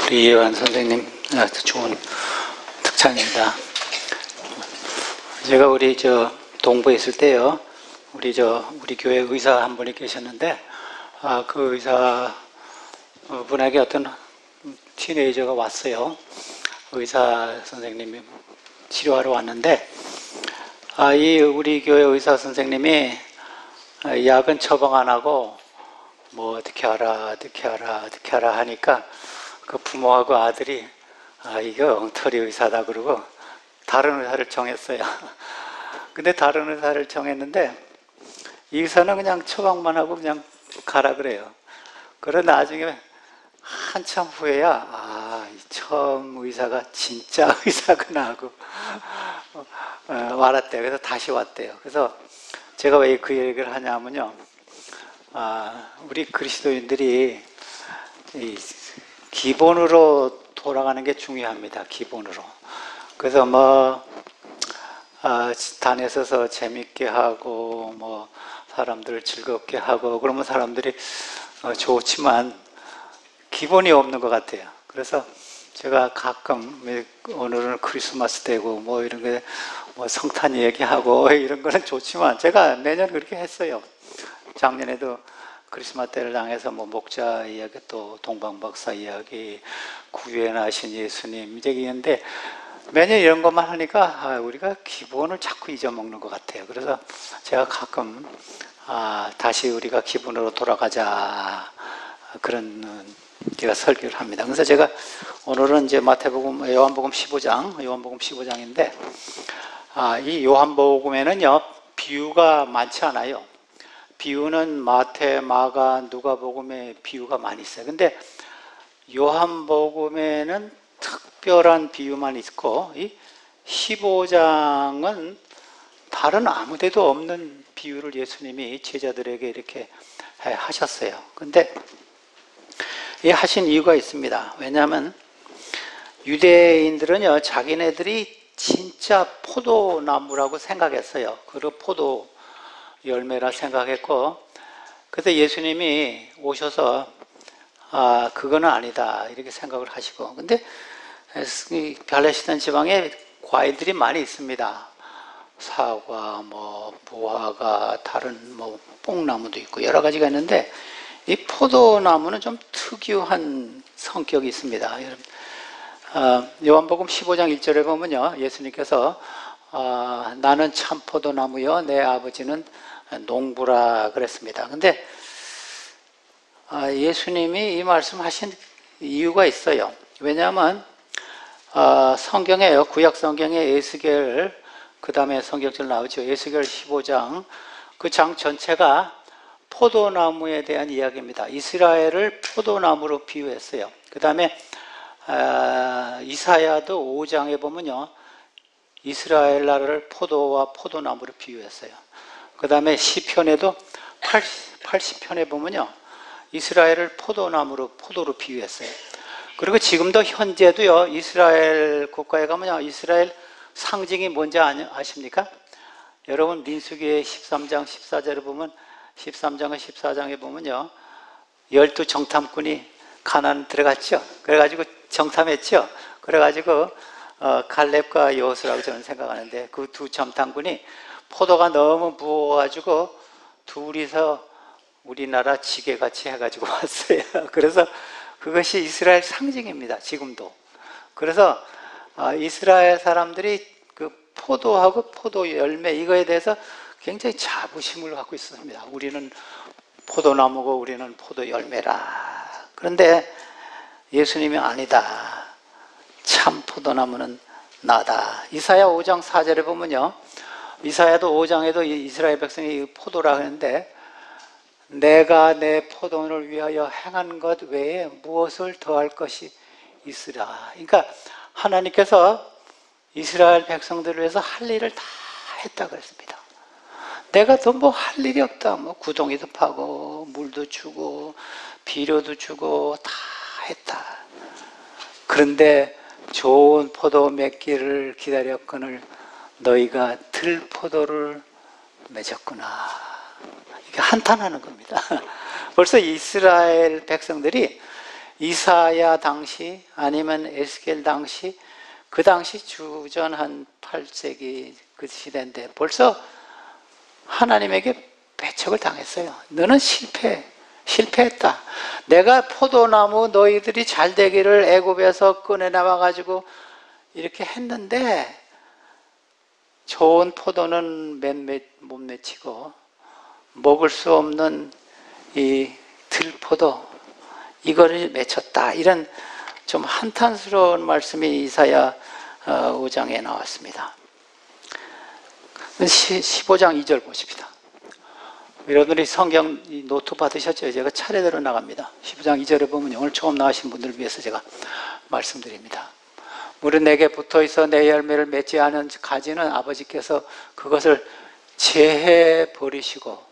우리 이해환 선생님 좋은 특찬입니다. 제가 우리 동부에 있을 때요, 우리 교회 의사 한 분이 계셨는데, 그 의사 분에게 어떤 티네이저가 왔어요. 의사 선생님이 치료하러 왔는데, 이 우리 교회 의사 선생님이 약은 처방 안 하고 뭐 어떻게 하라 하니까 그 부모하고 아들이 이거 엉터리 의사다 그러고 다른 의사를 정했어요. 근데 다른 의사를 정했는데 이 의사는 그냥 처방만 하고 그냥 가라 그래요. 그러나 나중에 한참 후에야 처음 의사가 진짜 의사구나 하고 알았대요. 그래서 다시 왔대요. 그래서 제가 왜 그 얘기를 하냐면요, 우리 그리스도인들이 기본으로 돌아가는 게 중요합니다. 기본으로. 그래서 단에 서서 재밌게 하고 사람들을 즐겁게 하고 그러면 사람들이 좋지만 기본이 없는 것 같아요. 그래서 제가 가끔 오늘은 크리스마스 때고 이런 게 성탄 얘기하고 이런 거는 좋지만 제가 매년 그렇게 했어요. 작년에도 크리스마스 때를 당해서 목자 이야기, 또 동방박사 이야기, 구원하신 예수님 얘기인데 매년 이런 것만 하니까 우리가 기본을 자꾸 잊어먹는 것 같아요. 그래서 제가 가끔 다시 우리가 기본으로 돌아가자 그런 제가 설교를 합니다. 그래서 제가 오늘은 이제 요한복음 15장인데 이 요한복음에는요 비유가 많지 않아요. 비유는 마태, 마가, 누가복음에 비유가 많이 있어요. 근데 요한복음에는 특별한 비유만 있고 이 15장은 다른 아무 데도 없는 비유를 예수님이 제자들에게 이렇게 하셨어요. 근데 이 하신 이유가 있습니다. 왜냐하면 유대인들은요 자기네들이 진짜 포도나무라고 생각했어요. 그리고 포도 열매라 생각했고, 그래서 예수님이 오셔서 그거는 아니다 이렇게 생각을 하시고, 근데 팔레스타인 지방에 과일들이 많이 있습니다. 사과, 무화과, 다른 뽕나무도 있고 여러 가지가 있는데 이 포도나무는 좀 특유한 성격이 있습니다. 요한복음 15장 1절에 보면요 예수님께서 나는 참 포도나무요 내 아버지는 농부라 그랬습니다. 근데 예수님이 이 말씀하신 이유가 있어요. 왜냐하면 성경에요, 구약 성경에 에스겔, 그 다음에 성경절 나오죠. 에스겔 15장 그 장 전체가 포도나무에 대한 이야기입니다. 이스라엘을 포도나무로 비유했어요. 그 다음에 이사야도 5장에 보면요 이스라엘 나라를 포도와 포도나무로 비유했어요. 그 다음에 시편에도 80편에 보면요 이스라엘을 포도로 비유했어요. 그리고 지금도 현재도요 이스라엘 국가에 가면요 이스라엘 상징이 뭔지 아십니까? 여러분 민수기의 13장 14절에 보면 13장과 14장에 보면요 12정탐꾼이 가나안 들어갔죠. 그래가지고 정탐했죠. 그래가지고 갈렙과 여호수라고 저는 생각하는데 그 두 정탐꾼이 포도가 너무 부어가지고 둘이서 우리나라 지게같이 해가지고 왔어요. 그래서 그것이 이스라엘 상징입니다. 지금도. 그래서 이스라엘 사람들이 그 포도하고 포도 열매 이거에 대해서 굉장히 자부심을 갖고 있었습니다. 우리는 포도나무고 우리는 포도 열매라. 그런데 예수님이 아니다. 참 포도나무는 나다. 이사야 5장 4절에 보면요 이사야도 5장에도 이스라엘 백성이 포도라 하는데 내가 내 포도원을 위하여 행한 것 외에 무엇을 더할 것이 있으라. 그러니까 하나님께서 이스라엘 백성들을 위해서 할 일을 다 했다 그랬습니다. 내가 더 할 일이 없다. 구덩이도 파고 물도 주고 비료도 주고 다 했다. 그런데 좋은 포도 맺기를 기다렸거늘 너희가 들포도를 맺었구나. 이게 한탄하는 겁니다. 벌써 이스라엘 백성들이 이사야 당시 아니면 에스겔 당시, 그 당시 주전 한 8세기 그 시대인데 벌써 하나님에게 배척을 당했어요. 너는 실패했다. 내가 포도나무 너희들이 잘 되기를 애굽에서 꺼내나와 가지고 이렇게 했는데 좋은 포도는 못 맺히고 먹을 수 없는 이 들포도 이거를 맺혔다. 이런 좀 한탄스러운 말씀이 이사야 5장에 나왔습니다. 15장 2절 보십시다. 여러분들이 성경 노트 받으셨죠? 제가 차례대로 나갑니다. 15장 2절에 보면 오늘 처음 나오신 분들을 위해서 제가 말씀드립니다. 무릇 내게 붙어있어 내 열매를 맺지 않은 가지는 아버지께서 그것을 제해 버리시고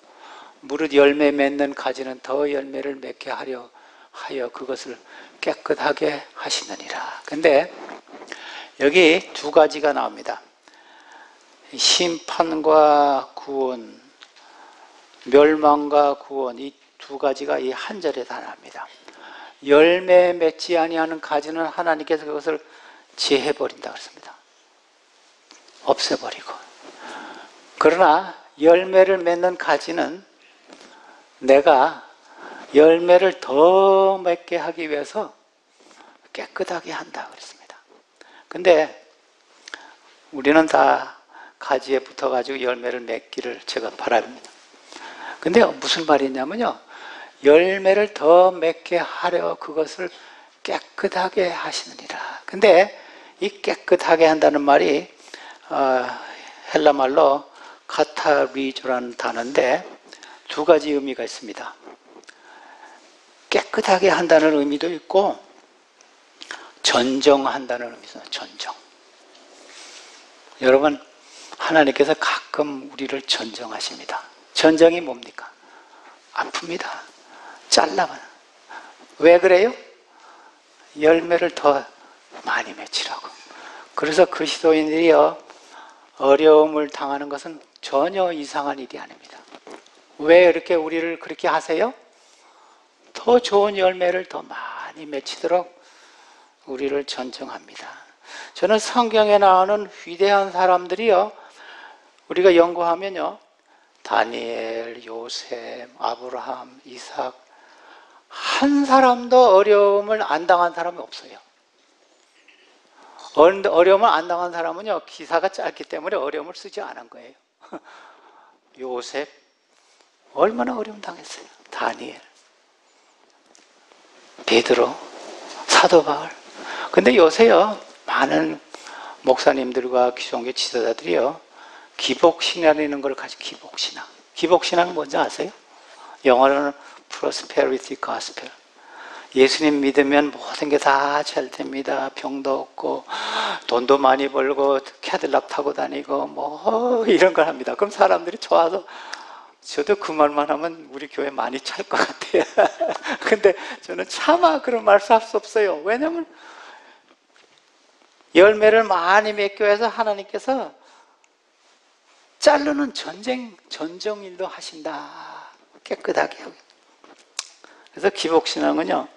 무릇 열매 맺는 가지는 더 열매를 맺게 하려 하여 그것을 깨끗하게 하시느니라. 근데 여기 두 가지가 나옵니다. 심판과 구원, 멸망과 구원, 이 두 가지가 이 한 절에 다 나옵니다. 열매 맺지 아니하는 가지는 하나님께서 그것을 제해버린다 그랬습니다. 없애버리고. 그러나 열매를 맺는 가지는 내가 열매를 더 맺게 하기 위해서 깨끗하게 한다 그랬습니다. 근데 우리는 다 가지에 붙어가지고 열매를 맺기를 제가 바랍니다. 근데 무슨 말이냐면요, 열매를 더 맺게 하려 그것을 깨끗하게 하시느니라. 근데 이 깨끗하게 한다는 말이 헬라 말로 카타리조라는 단어인데 두 가지 의미가 있습니다. 깨끗하게 한다는 의미도 있고 전정한다는 의미도 있습니다. 전정. 여러분, 하나님께서 가끔 우리를 전정하십니다. 전정이 뭡니까? 아픕니다. 잘라버려. 왜 그래요? 열매를 더 많이 맺히라고. 그래서 그리스도인들이요, 어려움을 당하는 것은 전혀 이상한 일이 아닙니다. 왜 이렇게 우리를 그렇게 하세요? 더 좋은 열매를 더 많이 맺히도록 우리를 전정합니다. 저는 성경에 나오는 위대한 사람들이요, 우리가 연구하면요, 다니엘, 요셉, 아브라함, 이삭, 한 사람도 어려움을 안 당한 사람이 없어요. 어려움을 안 당한 사람은요, 기사가 짧기 때문에 어려움을 쓰지 않은 거예요. 요셉, 얼마나 어려움 당했어요. 다니엘, 베드로, 사도 바울. 근데 요새요, 많은 목사님들과 기존교 지도자들이요, 기복신앙이라는 걸 가지고 기복신앙. 기복신앙은 뭔지 아세요? 영어로는 prosperity gospel. 예수님 믿으면 모든 게 다 잘 됩니다. 병도 없고 돈도 많이 벌고 캐딜락 타고 다니고 뭐 이런 걸 합니다. 그럼 사람들이 좋아서 저도 그 말만 하면 우리 교회 많이 찰 것 같아요. 근데 저는 차마 그런 말씀 할 수 없어요. 왜냐하면 열매를 많이 맺기 위해서 하나님께서 자르는 전정일도 하신다. 깨끗하게 하고. 그래서 기복신앙은요,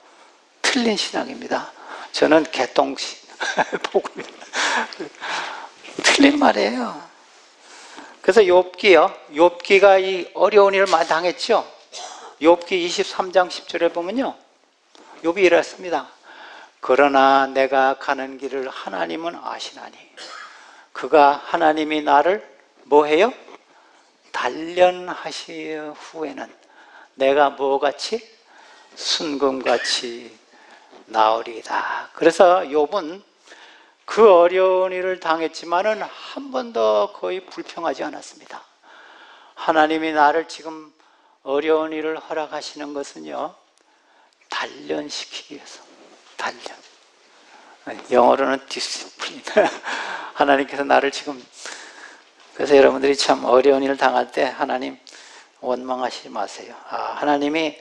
틀린 신앙입니다. 저는 개똥신 복음입니다. 틀린 말이에요. 그래서 욥기가 이 어려운 일을 많이 당했죠. 욥기 23장 10절에 보면요, 욥이 이랬습니다. 그러나 내가 가는 길을 하나님은 아시나니 그가 하나님이 나를 뭐해요? 단련하신 후에는 내가 뭐같이? 순금같이 나으리이다. 그래서 욥은 그 어려운 일을 당했지만은 한 번도 거의 불평하지 않았습니다. 하나님이 나를 지금 어려운 일을 허락하시는 것은요, 단련시키기 위해서. 단련. 영어로는 discipline. 하나님께서 나를 지금, 그래서 여러분들이 참 어려운 일을 당할 때 하나님 원망하시지 마세요. 하나님이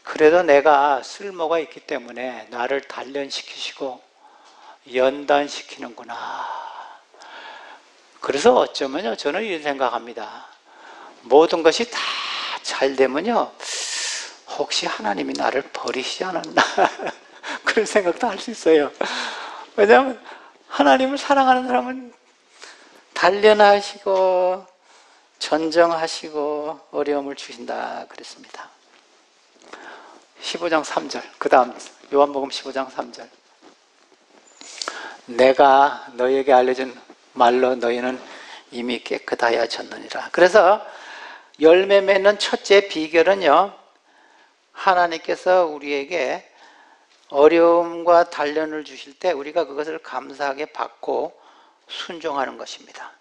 그래도 내가 쓸모가 있기 때문에 나를 단련시키시고 연단시키는구나. 그래서 어쩌면요, 저는 이런 생각합니다. 모든 것이 다 잘 되면요, 혹시 하나님이 나를 버리시지 않았나. 그런 생각도 할 수 있어요. 왜냐하면 하나님을 사랑하는 사람은 단련하시고 전정하시고 어려움을 주신다 그랬습니다. 15장 3절, 그 다음 요한복음 15장 3절. 내가 너희에게 알려준 말로 너희는 이미 깨끗하여졌느니라. 그래서 열매 맺는 첫째 비결은요, 하나님께서 우리에게 어려움과 단련을 주실 때 우리가 그것을 감사하게 받고 순종하는 것입니다.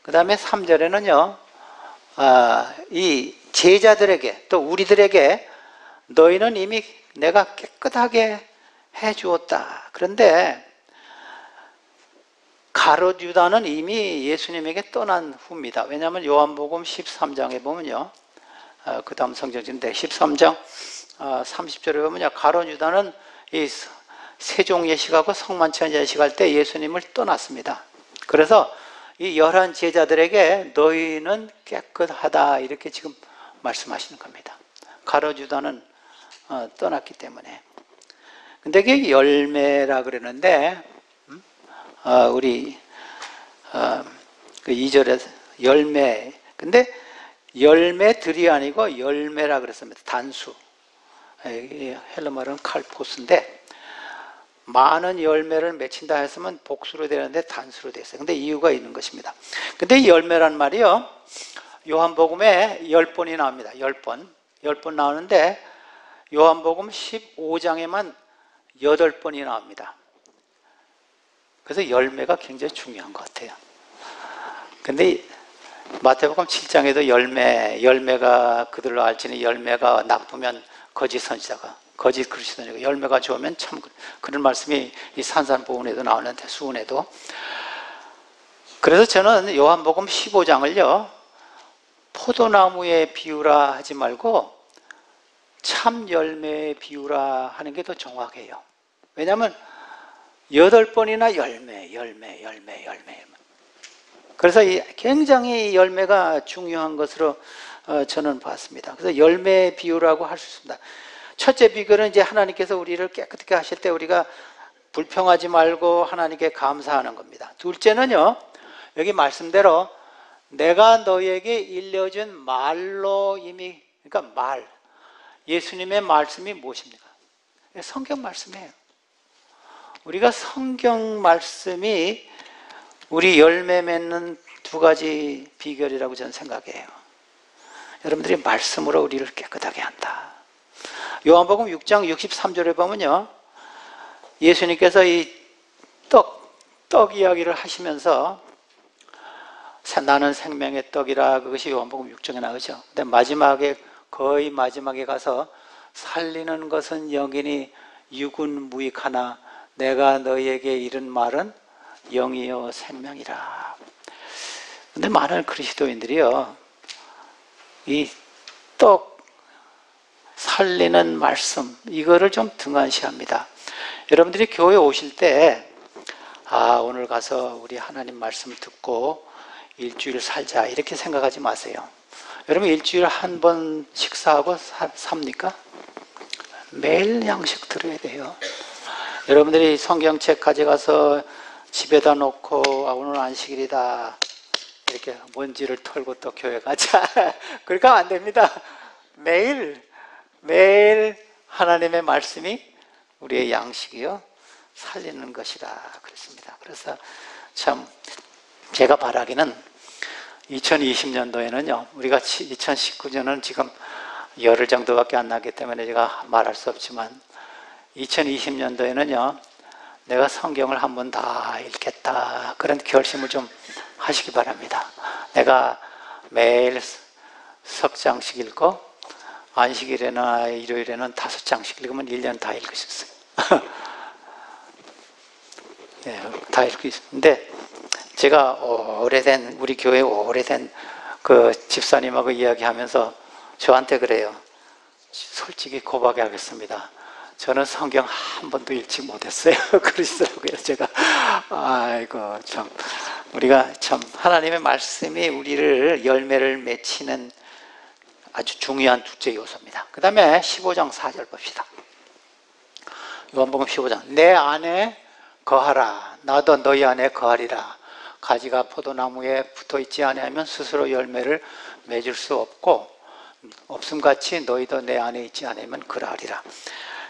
그 다음에 3절에는요, 이 제자들에게 또 우리들에게 너희는 이미 내가 깨끗하게 해주었다. 그런데 가롯 유다는 이미 예수님에게 떠난 후입니다. 왜냐하면 요한복음 13장에 보면요, 그 다음 성경인데 13장 30절에 보면요, 가롯 유다는 이 세종 예식하고 성만찬 예식할 때 예수님을 떠났습니다. 그래서 이 11 제자들에게 너희는 깨끗하다 이렇게 지금 말씀하시는 겁니다. 가롯 유다는 떠났기 때문에. 근데 그게 열매라 그러는데 우리 그 2절에 열매, 근데 열매들이 아니고 열매라 그랬습니다. 단수. 헬라 말은 칼포스인데 많은 열매를 맺힌다 했으면 복수로 되는데 단수로 됐어요. 근데 이유가 있는 것입니다. 근데 이 열매란 말이요, 요한복음에 10번이 나옵니다. 10번. 10번 나오는데 요한복음 15장에만 8번이 나옵니다. 그래서 열매가 굉장히 중요한 것 같아요. 근데 마태복음 7장에도 열매가 그들로 알지니 열매가 나쁘면 거짓 선지자가, 거짓 그리스도니까 열매가 좋으면 참, 그런 말씀이 이 산산보훈에도 나오는데, 수훈에도. 그래서 저는 요한복음 15장을요 포도나무에 비유라 하지 말고 참 열매에 비유라 하는 게 더 정확해요. 왜냐하면 8번이나 열매. 그래서 굉장히 열매가 중요한 것으로 저는 봤습니다. 그래서 열매 비유라고 할 수 있습니다. 첫째 비결은 이제 하나님께서 우리를 깨끗하게 하실 때 우리가 불평하지 말고 하나님께 감사하는 겁니다. 둘째는요, 여기 말씀대로 내가 너희에게 일려준 말로 이미, 그러니까 말, 예수님의 말씀이 무엇입니까? 성경 말씀이에요. 우리가 성경 말씀이 우리 열매 맺는 두 가지 비결이라고 저는 생각해요. 여러분들이 말씀으로 우리를 깨끗하게 한다. 요한복음 6장 63절에 보면요, 예수님께서 이 떡 이야기를 하시면서 나는 생명의 떡이라, 그것이 요한복음 6장에 나오죠. 근데 마지막에, 거의 마지막에 가서 살리는 것은 영이니 육은 무익하나 내가 너희에게 이른 말은 영이요 생명이라. 근데 많은 그리스도인들이요, 이 떡 살리는 말씀, 이거를 좀 등한시합니다. 여러분들이 교회 오실 때 오늘 가서 우리 하나님 말씀 듣고 일주일 살자 이렇게 생각하지 마세요. 여러분 일주일에 한 번 식사하고 삽니까? 매일 양식 들어야 돼요. 여러분들이 성경책 가져가서 집에다 놓고 오늘 안식일이다 이렇게 먼지를 털고 또 교회 가자 그렇게 하면 안 됩니다. 매일 하나님의 말씀이 우리의 양식이요 살리는 것이라 그랬습니다. 그래서 참 제가 바라기는 2020년도에는요, 우리가 2019년은 지금 열흘 정도밖에 안 나기 때문에 제가 말할 수 없지만 2020년도에는요 내가 성경을 한 번 다 읽겠다, 그런 결심을 좀 하시기 바랍니다. 내가 매일 석 장씩 읽고 안식일이나 일요일에는 5장씩 읽으면 1년 다 읽을 수 있어요. 네, 다 읽을 수 있는데 제가 우리 교회 오래된 그 집사님하고 이야기하면서 저한테 그래요. 솔직히 고백하겠습니다. 저는 성경 한 번도 읽지 못했어요. 그러시더라고요. 제가 아이고 참, 우리가 참 하나님의 말씀이 우리를 열매를 맺히는 아주 중요한 둘째 요소입니다. 그 다음에 15장 4절 봅시다. 요한복음 15장. 내 안에 거하라. 나도 너희 안에 거하리라. 가지가 포도나무에 붙어있지 아니하면 스스로 열매를 맺을 수 없고 없음같이 너희도 내 안에 있지 않으면 그러하리라.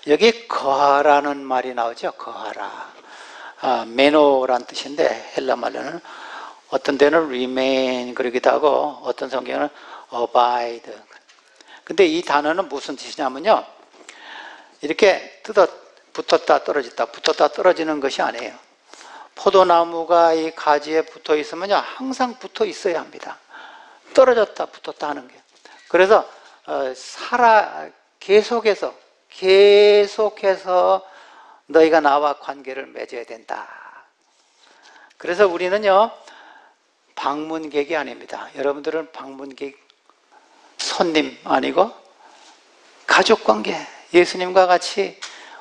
여기 거하라는 말이 나오죠. 거하라. 메노란 뜻인데 헬라 말로는 어떤 데는 remain 그러기도 하고 어떤 성경은 abide. 근데 이 단어는 무슨 뜻이냐면요, 이렇게 붙었다 떨어졌다 붙었다 떨어지는 것이 아니에요. 포도나무가 이 가지에 붙어 있으면요 항상 붙어 있어야 합니다. 떨어졌다 붙었다 하는 게. 그래서 계속해서 너희가 나와 관계를 맺어야 된다. 그래서 우리는요 방문객이 아닙니다. 여러분들은 방문객, 손님 아니고 가족관계, 예수님과 같이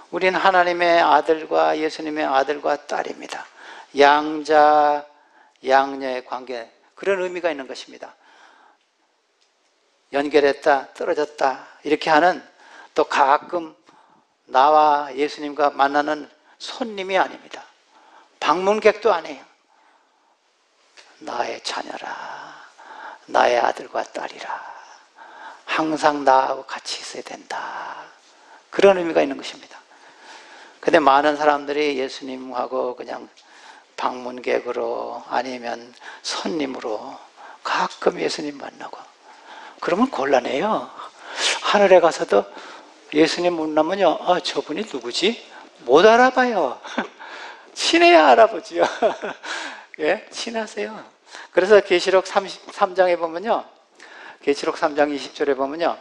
우리는 하나님의 아들과 예수님의 아들과 딸입니다. 양자 양녀의 관계, 그런 의미가 있는 것입니다. 연결했다 떨어졌다 이렇게 하는, 또 가끔 나와 예수님과 만나는 손님이 아닙니다. 방문객도 아니에요. 나의 자녀라, 나의 아들과 딸이라, 항상 나하고 같이 있어야 된다. 그런 의미가 있는 것입니다. 근데 많은 사람들이 예수님하고 그냥 방문객으로 아니면 손님으로 가끔 예수님 만나고 그러면 곤란해요. 하늘에 가서도 예수님 만나면요, 저분이 누구지? 못 알아봐요. 친해야 알아보지요. 예, 친하세요. 그래서 계시록 3장에 보면요, 계시록 3장 20절에 보면요,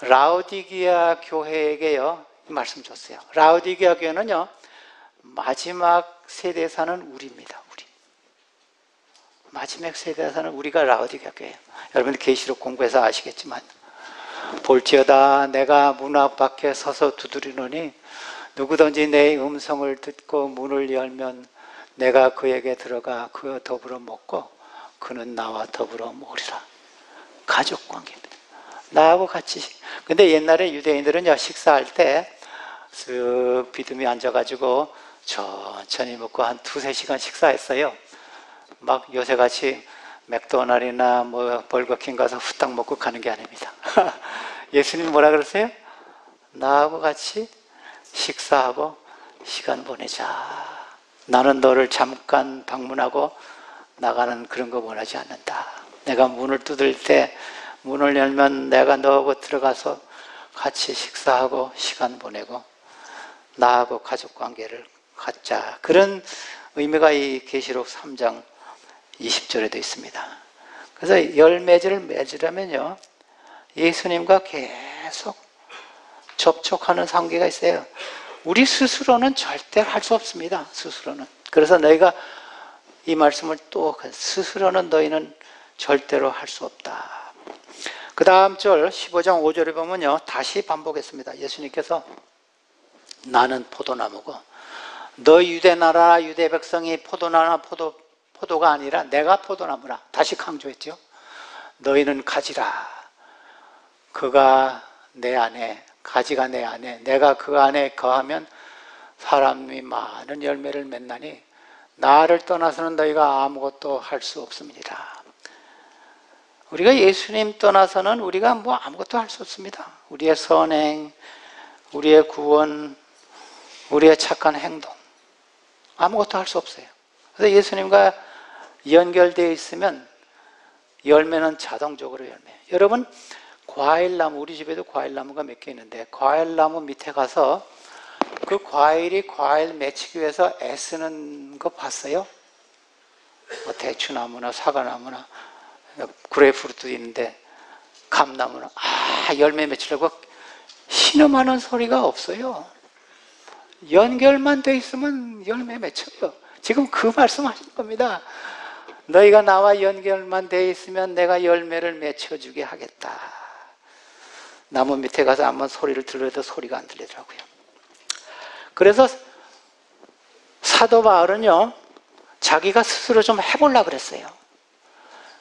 라오디게아 교회에게요 이 말씀 줬어요. 라오디게아 교회는요 마지막 세대에 사는 우리입니다. 우리 마지막 세대에 사는 우리가 라오디게아 교회예요. 여러분들 계시록 공부해서 아시겠지만, 볼지어다 내가 문 앞 밖에 서서 두드리노니 누구든지 내 음성을 듣고 문을 열면 내가 그에게 들어가 그와 더불어 먹고 그는 나와 더불어 먹으리라. 가족관계입니다. 나하고 같이. 근데 옛날에 유대인들은요 식사할 때 쓱 비듬이 앉아가지고 천천히 먹고 한 2-3시간 식사했어요. 막 요새같이 맥도날드나 뭐 버거킹 가서 후딱 먹고 가는 게 아닙니다. 예수님 뭐라 그러세요? 나하고 같이 식사하고 시간 보내자. 나는 너를 잠깐 방문하고 나가는 그런 거 원하지 않는다. 내가 문을 두들 때 문을 열면 내가 너하고 들어가서 같이 식사하고 시간 보내고 나하고 가족관계를 갖자. 그런 의미가 이 계시록 3장 20절에도 있습니다. 그래서 열매를 맺으려면요 예수님과 계속 접촉하는 관계가 있어요. 우리 스스로는 절대 할 수 없습니다. 스스로는. 그래서 너희가 이 말씀을 또 스스로는 너희는 절대로 할 수 없다. 그 다음 절 15장 5절에 보면요 다시 반복했습니다. 예수님께서 나는 포도나무고 너 유대 나라 유대 백성이 포도나무나 포도가 아니라 내가 포도나무라. 다시 강조했죠. 너희는 가지라. 그가 내 안에, 가지가 내 안에, 내가 그 안에 거하면 사람이 많은 열매를 맺나니 나를 떠나서는 너희가 아무것도 할 수 없습니다. 우리가 예수님 떠나서는 우리가 뭐 아무것도 할 수 없습니다. 우리의 선행, 우리의 구원, 우리의 착한 행동, 아무것도 할 수 없어요. 그래서 예수님과 연결되어 있으면 열매는 자동적으로 열매예요. 여러분, 과일나무, 우리 집에도 과일나무가 몇 개 있는데 과일나무 밑에 가서 그 과일이 과일 맺히기 위해서 애쓰는 거 봤어요? 뭐 대추나무나 사과나무나 그레이프루트도 있는데 감나무나 열매 맺히려고 신음하는 소리가 없어요. 연결만 돼 있으면 열매 맺혀요. 지금 그 말씀하신 겁니다. 너희가 나와 연결만 돼 있으면 내가 열매를 맺혀주게 하겠다. 나무 밑에 가서 한번 소리를 들려도 소리가 안 들리더라고요. 그래서 사도 바울은요 자기가 스스로 좀 해보려고 그랬어요.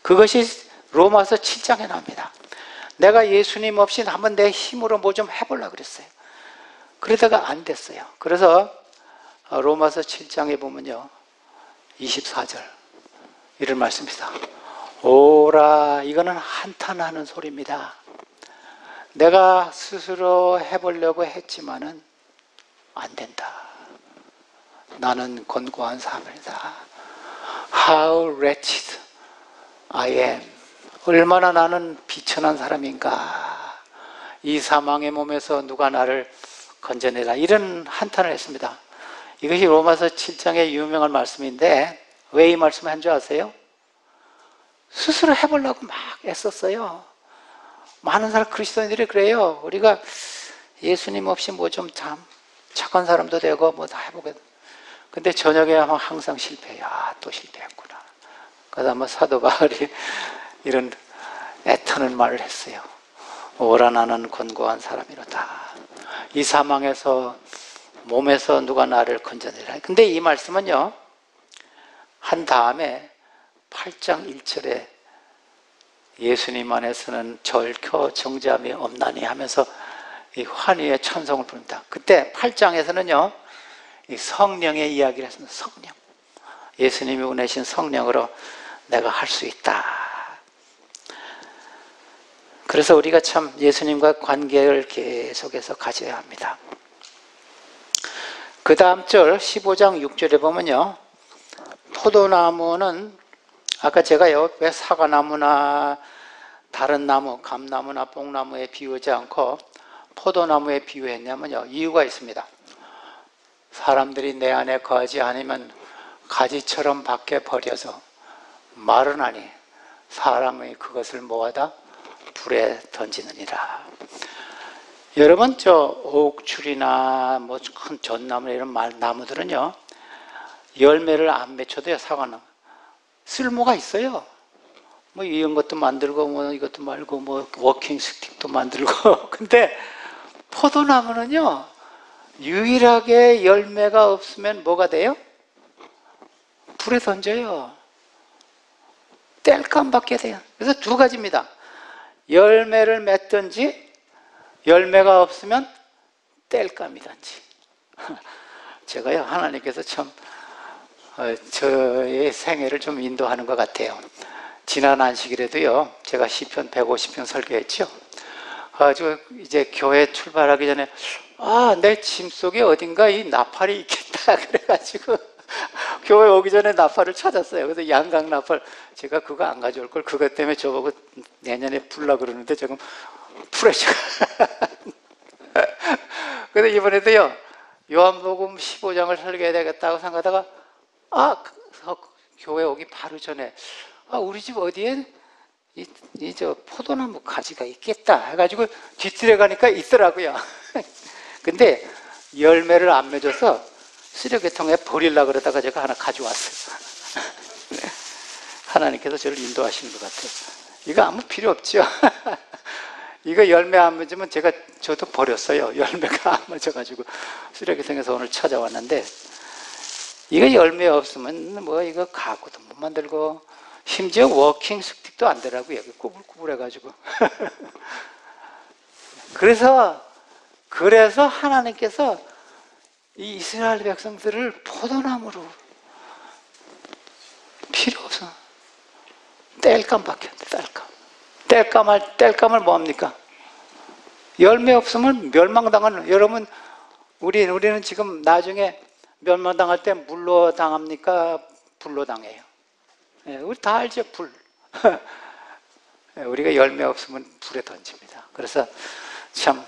그것이 로마서 7장에 나옵니다. 내가 예수님 없이 한번 내 힘으로 뭐 좀 해보려고 그랬어요. 그러다가 안 됐어요. 그래서 로마서 7장에 보면요, 24절 이런 말씀입니다. 오라, 이거는 한탄하는 소리입니다. 내가 스스로 해보려고 했지만은 안 된다. 나는 곤고한 사람이다. How wretched I am. 얼마나 나는 비천한 사람인가. 이 사망의 몸에서 누가 나를 건져내라. 이런 한탄을 했습니다. 이것이 로마서 7장의 유명한 말씀인데 왜 이 말씀을 한 줄 아세요? 스스로 해보려고 막 애썼어요. 많은 사람 그리스도인들이 그래요. 우리가 예수님 없이 뭐 좀 참 착한 사람도 되고 뭐 다 해보거든. 근데 저녁에 하면 항상 실패해요. 아, 또 실패했구나. 그래서 아마 사도 바울이 이런 애타는 말을 했어요. 오라, 나는 곤고한 사람이로다. 이 사망에서 몸에서 누가 나를 건져내라. 근데 이 말씀은요, 한 다음에 8장 1절에 예수님 안에서는 절코 정죄함이 없나니 하면서 이 환희의 찬송을 부릅니다. 그때 8장에서는요, 이 성령의 이야기를 했습니다. 성령. 예수님이 보내신 성령으로 내가 할 수 있다. 그래서 우리가 참 예수님과 관계를 계속해서 가져야 합니다. 그 다음 절 15장 6절에 보면요, 포도나무는 아까 제가요, 왜 사과나무나 다른 나무, 감나무나 뽕나무에 비유하지 않고 포도나무에 비유했냐면요, 이유가 있습니다. 사람들이 내 안에 거하지 않으면 가지처럼 밖에 버려서 마르나니 사람이 그것을 모아다 불에 던지느니라. 여러분, 저 옥출이나 뭐 큰 전나무 이런 나무들은요, 열매를 안 맺혀도요, 사과는 쓸모가 있어요. 뭐 이런 것도 만들고 뭐 이것도 말고 뭐 워킹 스틱도 만들고. 근데 포도나무는요, 유일하게 열매가 없으면 뭐가 돼요? 불에 던져요. 땔감밖에 돼요. 그래서 두 가지입니다. 열매를 맺든지 열매가 없으면 땔감이든지. 제가요, 하나님께서 참 저의 생애를 좀 인도하는 것 같아요. 지난 안식일에도요, 제가 시편 150편 설교했죠. 아주 이제 교회 출발하기 전에 내 짐 속에 어딘가 이 나팔이 있겠다 그래가지고 교회 오기 전에 나팔을 찾았어요. 그래서 양각 나팔, 제가 그거 안 가져올 걸 그것 때문에 저보고 내년에 불라 그러는데 지금 풀어줘. 그래서 이번에도요, 요한복음 15장을 설교해야 되겠다고 생각하다가 교회 오기 바로 전에 우리 집 어디에 저 포도나무 가지가 있겠다 해가지고 뒤뜰에 가니까 있더라고요. 근데 열매를 안 맺어서 쓰레기통에 버리려고 그러다가 제가 하나 가져왔어요. 하나님께서 저를 인도하시는 것 같아요. 이거 아무 필요 없죠. 이거 열매 안 맺으면 저도 버렸어요. 열매가 안 맺어가지고 쓰레기통에서 오늘 찾아왔는데, 이거 열매 없으면 뭐 이거 가구도 못 만들고 심지어 워킹 스틱도 안 되라고요. 꾸불꾸불해가지고. 그래서 하나님께서 이 이스라엘 백성들을 포도나무로, 필요 없어. 땔감밖에 안 돼. 땔감을 뭐합니까? 열매 없으면 멸망당하는. 여러분, 우리는 지금 나중에 멸망당할 때 물로 당합니까? 불로 당해요. 우리 다 알죠, 불. 우리가 열매 없으면 불에 던집니다. 그래서 참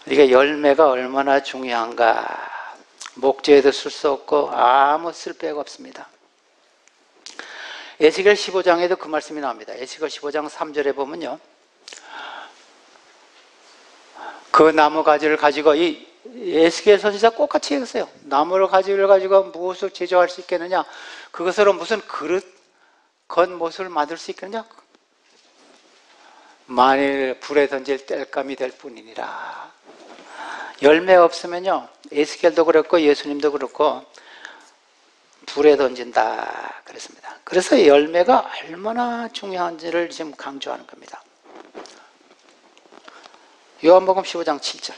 우리가 열매가 얼마나 중요한가. 목재에도 쓸 수 없고 아무 쓸데가 없습니다. 에스겔 15장에도 그 말씀이 나옵니다. 에스겔 15장 3절에 보면요, 그 나무 가지를 가지고, 이 에스겔 선지자 똑같이 했어요. 나무를 가지를 가지고 무엇을 제조할 수 있겠느냐, 그것으로 무슨 그릇, 겉못을 만들 수 있겠느냐, 만일 불에 던질 땔감이 될 뿐이니라. 열매 없으면요, 에스겔도 그렇고 예수님도 그렇고 불에 던진다 그랬습니다. 그래서 열매가 얼마나 중요한지를 지금 강조하는 겁니다. 요한복음 15장 7절.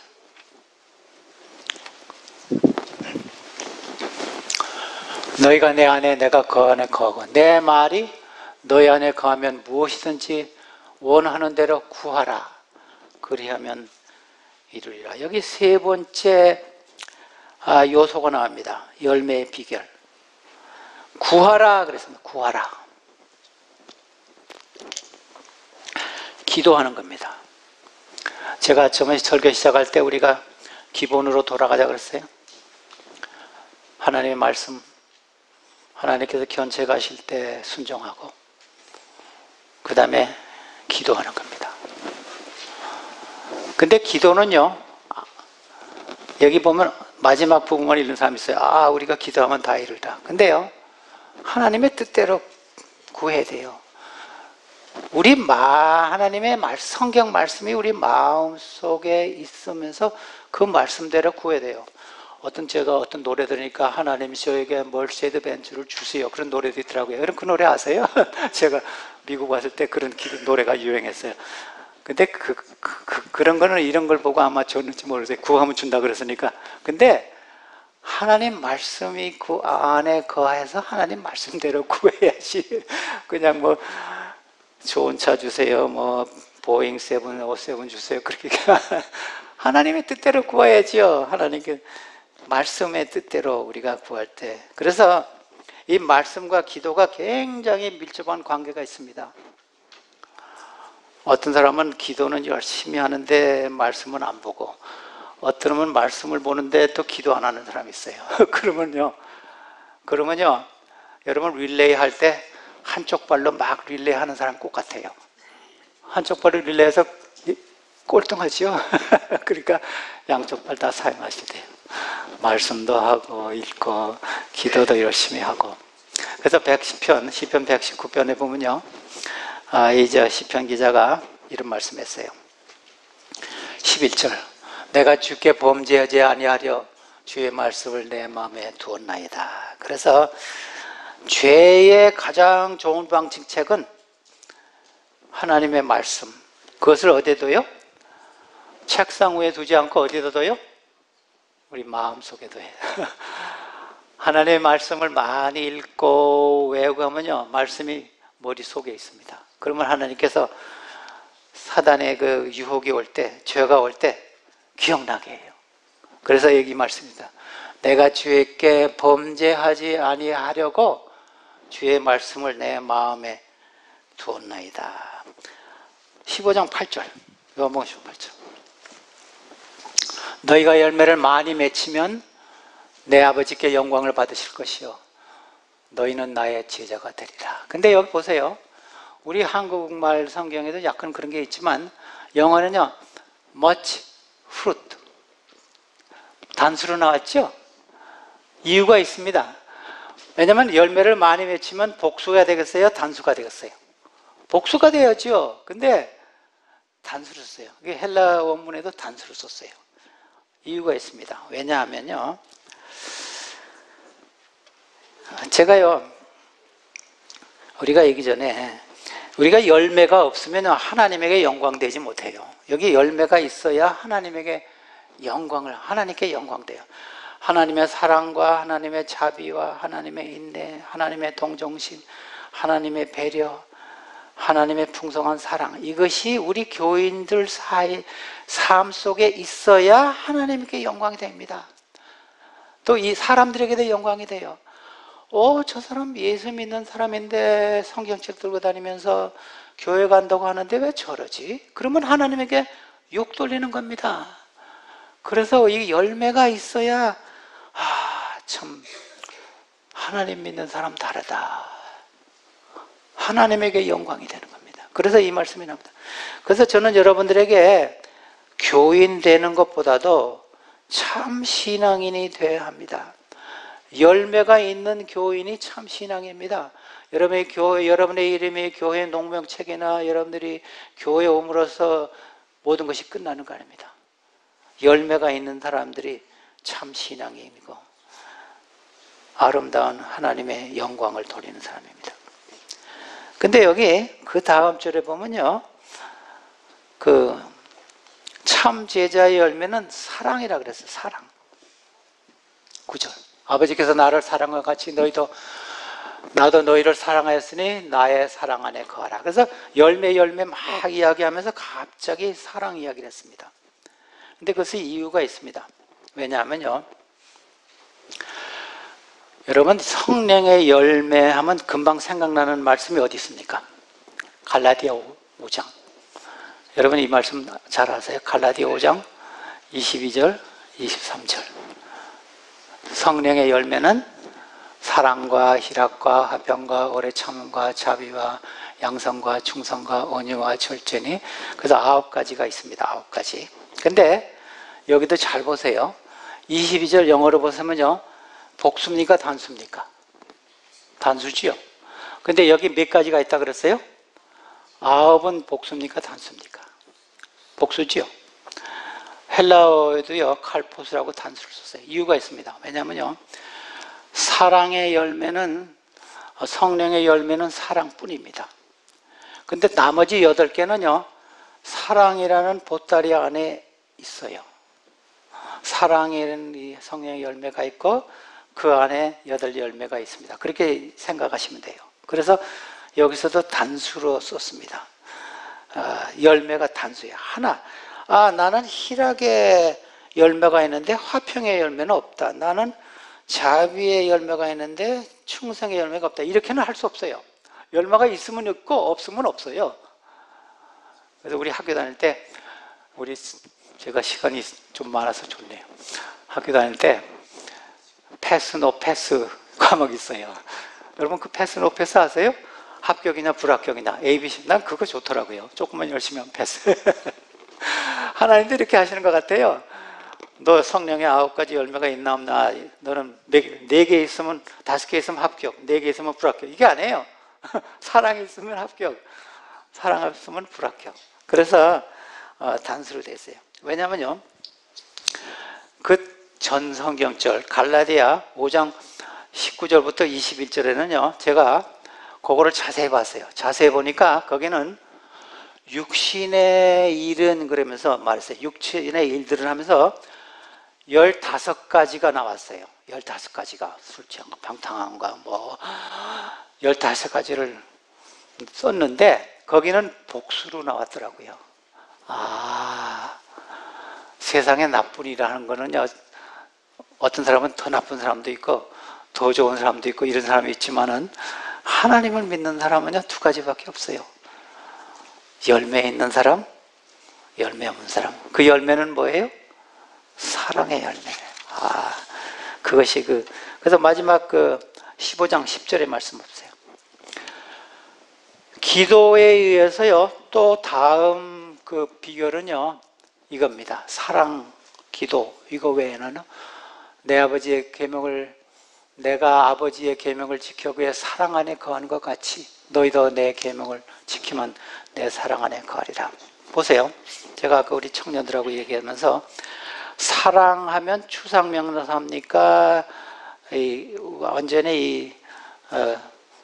너희가 내 안에 내가 그 안에 거하고 내 말이 너희 안에 거하면 무엇이든지 원하는 대로 구하라. 그리하면 이루리라. 여기 세 번째 요소가 나옵니다. 열매의 비결. 구하라 그랬습니다. 구하라. 기도하는 겁니다. 제가 저번에 설교 시작할 때 우리가 기본으로 돌아가자 그랬어요. 하나님의 말씀, 하나님께서 견체 가실 때 순종하고 그 다음에 기도하는 겁니다. 근데 기도는요, 여기 보면 마지막 부분만 읽는 사람이 있어요. 우리가 기도하면 다 이루리라. 근데요, 하나님의 뜻대로 구해야 돼요. 하나님의 성경 말씀이 우리 마음 속에 있으면서 그 말씀대로 구해야 돼요. 제가 어떤 노래 들으니까 하나님 저에게 멀세드 벤츠를 주세요. 그런 노래도 있더라고요. 그럼 그 노래 아세요? 제가 미국 왔을 때 그런 노래가 유행했어요. 근데 그런 거는 이런 걸 보고 아마 줬는지 모르겠어요. 구하면 준다 그랬으니까. 근데 하나님 말씀이 그 안에 거해서 하나님 말씀대로 구해야지. 그냥 뭐 좋은 차 주세요. 뭐 보잉 757 주세요. 그렇게 하나님의 뜻대로 구해야지요. 하나님께 말씀의 뜻대로 우리가 구할 때. 그래서 이 말씀과 기도가 굉장히 밀접한 관계가 있습니다. 어떤 사람은 기도는 열심히 하는데 말씀은 안 보고, 어떤 사람은 말씀을 보는데 또 기도 안 하는 사람이 있어요. 그러면요, 여러분 릴레이 할 때 한쪽 발로 막 릴레이 하는 사람 꼭 같아요. 한쪽 발로 릴레이해서 꼴등하죠. 그러니까 양쪽 발 다 사용하셔야 돼요. 말씀도 하고 읽고 기도도 열심히 하고. 그래서 시편 119편에 보면요, 이제 시편 기자가 이런 말씀했어요. 11절, 내가 주께 범죄하지 아니하려 주의 말씀을 내 마음에 두었나이다. 그래서 죄의 가장 좋은 방책은 하나님의 말씀. 그것을 어디에 둬요? 책상 위에 두지 않고 어디에 둬요? 우리 마음속에 둬요. 하나님의 말씀을 많이 읽고 외우면요, 말씀이 머릿속에 있습니다. 그러면 하나님께서 사단의 그 유혹이 올 때, 죄가 올 때 기억나게 해요. 그래서 여기 말씀입니다. 내가 주께 범죄하지 아니하려고 주의 말씀을 내 마음에 두었나이다. 15장 8절, 요한복음 8절. 너희가 열매를 많이 맺히면 내 아버지께 영광을 받으실 것이요 너희는 나의 제자가 되리라. 근데 여기 보세요. 우리 한국말 성경에도 약간 그런 게 있지만 영어는요, much fruit, 단수로 나왔죠? 이유가 있습니다. 왜냐하면 열매를 많이 맺히면 복수가 되겠어요? 단수가 되겠어요? 복수가 돼야죠. 근데 단수를 써요. 이게 헬라 원문에도 단수를 썼어요. 이유가 있습니다. 왜냐하면요, 제가요, 우리가 얘기 전에 우리가 열매가 없으면 하나님에게 영광되지 못해요. 여기 열매가 있어야 하나님에게 하나님께 영광돼요. 하나님의 사랑과 하나님의 자비와 하나님의 인내, 하나님의 동정심, 하나님의 배려, 하나님의 풍성한 사랑, 이것이 우리 교인들 삶 속에 있어야 하나님께 영광이 됩니다. 또 이 사람들에게도 영광이 돼요. 저 사람 예수 믿는 사람인데 성경책 들고 다니면서 교회 간다고 하는데 왜 저러지? 그러면 하나님에게 욕 돌리는 겁니다. 그래서 이 열매가 있어야 참 하나님 믿는 사람 다르다, 하나님에게 영광이 되는 겁니다. 그래서 이 말씀이 나옵니다. 그래서 저는 여러분들에게 교인 되는 것보다도 참 신앙인이 되어야 합니다. 열매가 있는 교인이 참 신앙입니다. 여러분의 이름이 교회 농명책이나 여러분들이 교회에 옴으로써 모든 것이 끝나는 거 아닙니다. 열매가 있는 사람들이 참 신앙인이고 아름다운 하나님의 영광을 돌리는 사람입니다. 근데 여기 그 다음 절에 보면요, 그 참 제자의 열매는 사랑이라 그랬어요. 사랑. 9절. 아버지께서 나를 사랑과 같이 나도 너희를 사랑하였으니 나의 사랑 안에 거하라. 그래서 열매 막 이야기하면서 갑자기 사랑 이야기를 했습니다. 근데 그것이 이유가 있습니다. 왜냐하면요, 여러분 성령의 열매 하면 금방 생각나는 말씀이 어디 있습니까? 갈라디아 5장. 여러분 이 말씀 잘 아세요? 갈라디아 5장 22절 23절. 성령의 열매는 사랑과 희락과 화평과 오래 참음과 자비와 양선과 충성과 온유와 절제니. 그래서 9가지가 있습니다. 9가지. 근데 여기도 잘 보세요. 22절 영어로 보시면요, 복수입니까 단수입니까? 단수지요. 근데 여기 몇 가지가 있다 그랬어요? 9은 복수입니까 단수입니까? 복수지요. 헬라어에도요 칼포스라고 단수를 썼어요. 이유가 있습니다. 왜냐하면요, 사랑의 열매는, 성령의 열매는 사랑뿐입니다. 근데 나머지 8개는요 사랑이라는 보따리 안에 있어요. 사랑이라는 이 성령의 열매가 있고 그 안에 8열매가 있습니다. 그렇게 생각하시면 돼요. 그래서 여기서도 단수로 썼습니다. 열매가 단수예요. 하나. 나는 희락의 열매가 있는데 화평의 열매는 없다. 나는 자비의 열매가 있는데 충성의 열매가 없다. 이렇게는 할 수 없어요. 열매가 있으면 있고 없으면 없어요. 그래서 우리 학교 다닐 때, 제가 시간이 좀 많아서 좋네요. 학교 다닐 때 패스 노 패스 과목이 있어요. 여러분 그 패스 노 패스 아세요? 합격이냐 불합격이냐, ABC. 난 그거 좋더라고요. 조금만 열심히 하면 패스. 하나님도 이렇게 하시는 것 같아요. 너 성령의 9가지 열매가 있나 없나, 너는 4개 있으면, 5개 있으면 합격, 4개 있으면 불합격. 이게 아니에요. 사랑이 있으면 합격, 사랑 없으면 불합격. 그래서 단수로 되어 있어요. 왜냐면요, 그 전 성경절 갈라디아 5장 19절부터 21절에는요 제가 그거를 자세히 봤어요. 자세히 보니까 거기는 육신의 일은 그러면서 말했어요. 육신의 일들을 하면서 15가지가 나왔어요. 15가지가 술 취한 거, 방탕한 거, 뭐 15가지를 썼는데 거기는 복수로 나왔더라고요. 세상에 나쁜이라는 거는요, 어떤 사람은 더 나쁜 사람도 있고 더 좋은 사람도 있고 이런 사람이 있지만은 하나님을 믿는 사람은요 2가지밖에 없어요. 열매 있는 사람, 열매 없는 사람. 그 열매는 뭐예요? 사랑의 열매. 그것이 그래서 마지막 15장 10절의 말씀 보세요. 기도에 의해서요, 또 다음 비결은요, 이겁니다. 사랑, 기도. 이거 외에는 내가 아버지의 계명을 지켜 그의 사랑 안에 거하는 것 같이 너희도 내 계명을 지키면 내 사랑 안에 거하리라. 보세요. 제가 아까 우리 청년들하고 얘기하면서 사랑하면 추상명사입니까? 완전히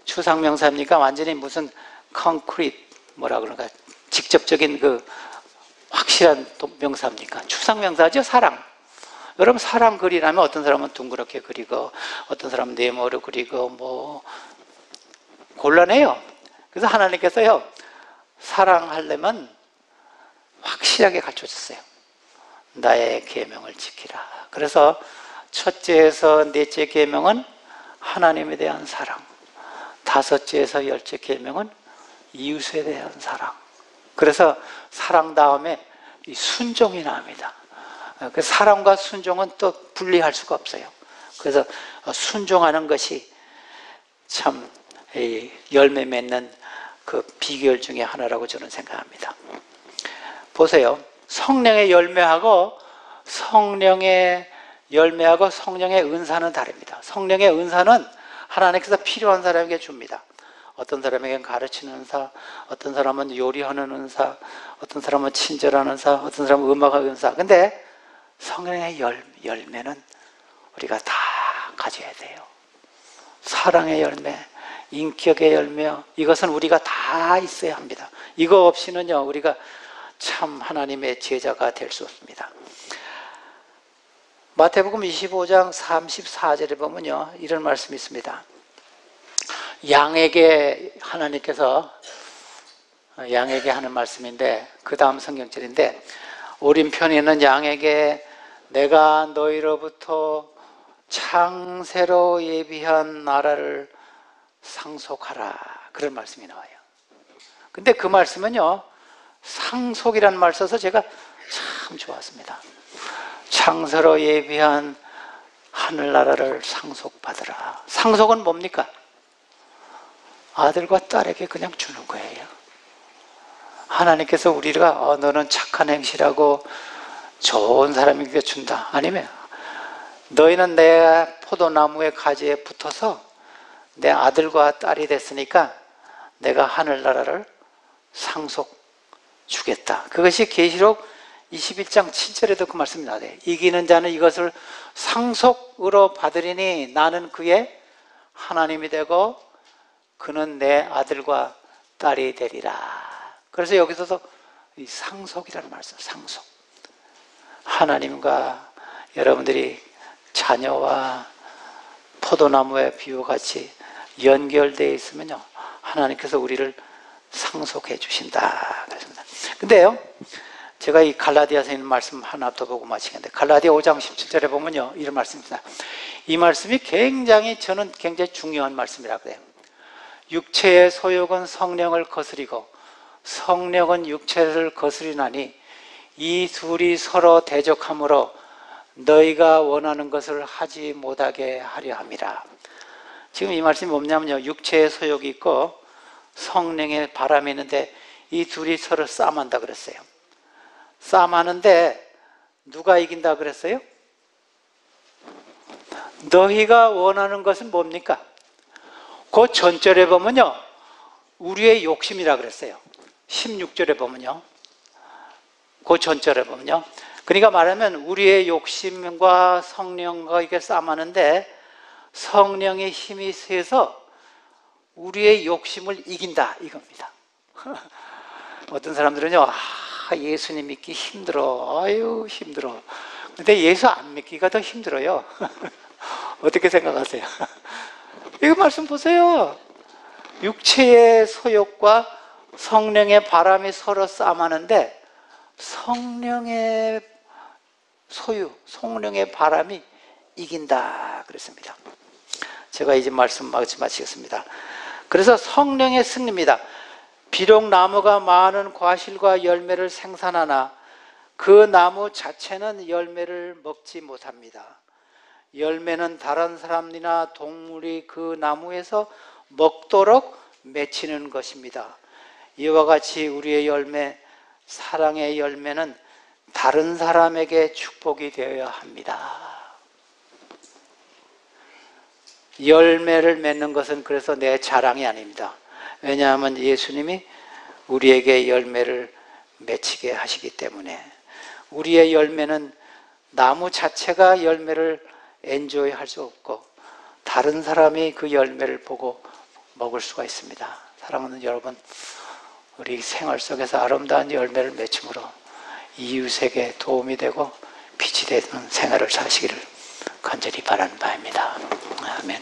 추상명사입니까? 완전히 무슨 concrete 뭐라 그런가, 직접적인 확실한 명사입니까? 추상명사죠. 사랑. 여러분 사랑 그리라면 어떤 사람은 둥그렇게 그리고 어떤 사람은 네모로 그리고 뭐 곤란해요. 그래서 하나님께서요 사랑하려면 확실하게 가르쳐줬어요. 나의 계명을 지키라. 그래서 첫째에서 넷째 계명은 하나님에 대한 사랑, 5째에서 10째 계명은 이웃에 대한 사랑. 그래서 사랑 다음에 이 순종이 나옵니다. 그 사랑과 순종은 또 분리할 수가 없어요. 그래서 순종하는 것이 참 열매 맺는 그 비결 중에 하나라고 저는 생각합니다. 보세요. 성령의 열매하고 성령의 은사는 다릅니다. 성령의 은사는 하나님께서 필요한 사람에게 줍니다. 어떤 사람에게는 가르치는 은사, 어떤 사람은 요리하는 은사, 어떤 사람은 친절한 은사, 어떤 사람은 음악의 은사. 근데 성령의 열매는 우리가 다 가져야 돼요. 사랑의 열매, 인격의 열매, 이것은 우리가 다 있어야 합니다. 이거 없이는요 우리가 참 하나님의 제자가 될 수 없습니다. 마태복음 25장 34절에 보면요, 이런 말씀이 있습니다. 양에게 하나님께서 양에게 하는 말씀인데, 그 다음 성경절인데, 오른편에는 양에게 내가 너희로부터 창세로 예비한 나라를 상속하라, 그런 말씀이 나와요. 근데 그 말씀은요, 상속이라는 말 써서 제가 참 좋았습니다. 창세로 예비한 하늘나라를 상속받으라. 상속은 뭡니까? 아들과 딸에게 그냥 주는 거예요. 하나님께서 우리가 너는 착한 행실하고 좋은 사람에게 준다. 아니면 너희는 내 포도나무의 가지에 붙어서 내 아들과 딸이 됐으니까 내가 하늘나라를 상속 주겠다. 그것이 계시록 21장 7절에도 그 말씀이 나와요. 이기는 자는 이것을 상속으로 받으리니 나는 그의 하나님이 되고 그는 내 아들과 딸이 되리라. 그래서 여기서도 이 상속이라는 말씀, 상속. 하나님과 여러분들이 자녀와 포도나무의 비유같이 연결되어 있으면요, 하나님께서 우리를 상속해 주신다. 그렇습니다. 근데요, 제가 이 갈라디아서 있는 말씀 하나 더 보고 마치겠는데, 갈라디아 5장 17절에 보면요, 이런 말씀입니다. 이 말씀이 저는 굉장히 중요한 말씀이라고 해요. 육체의 소욕은 성령을 거스리고 성령은 육체를 거스리나니 이 둘이 서로 대적하므로 너희가 원하는 것을 하지 못하게 하려 함이라. 지금 이 말씀이 뭐냐면요, 육체의 소욕이 있고 성령의 바람이 있는데 이 둘이 서로 싸움한다 그랬어요. 싸움하는데 누가 이긴다 그랬어요? 너희가 원하는 것은 뭡니까? 그 전절에 보면요, 우리의 욕심이라 그랬어요. 16절에 보면요, 그 전절에 보면요, 그러니까 말하면 우리의 욕심과 성령과 이게 싸움하는데 성령의 힘이 세서 우리의 욕심을 이긴다, 이겁니다. 어떤 사람들은요, 예수님 믿기 힘들어, 아유 힘들어. 근데 예수 안 믿기가 더 힘들어요. 어떻게 생각하세요? 이거 말씀 보세요. 육체의 소욕과 성령의 바람이 서로 싸움하는데 성령의 소유, 성령의 바람이 이긴다 그랬습니다. 제가 이제 말씀 마치겠습니다. 그래서 성령의 승리입니다. 비록 나무가 많은 과실과 열매를 생산하나 그 나무 자체는 열매를 먹지 못합니다. 열매는 다른 사람이나 동물이 그 나무에서 먹도록 맺히는 것입니다. 이와 같이 우리의 열매, 사랑의 열매는 다른 사람에게 축복이 되어야 합니다. 열매를 맺는 것은 그래서 내 자랑이 아닙니다. 왜냐하면 예수님이 우리에게 열매를 맺히게 하시기 때문에. 우리의 열매는 나무 자체가 열매를 엔조이 할 수 없고 다른 사람이 그 열매를 보고 먹을 수가 있습니다. 사랑하는 여러분, 우리 생활 속에서 아름다운 열매를 맺음으로 이웃에게 도움이 되고 빛이 되는 생활을 사시기를 간절히 바라는 바입니다. 아멘.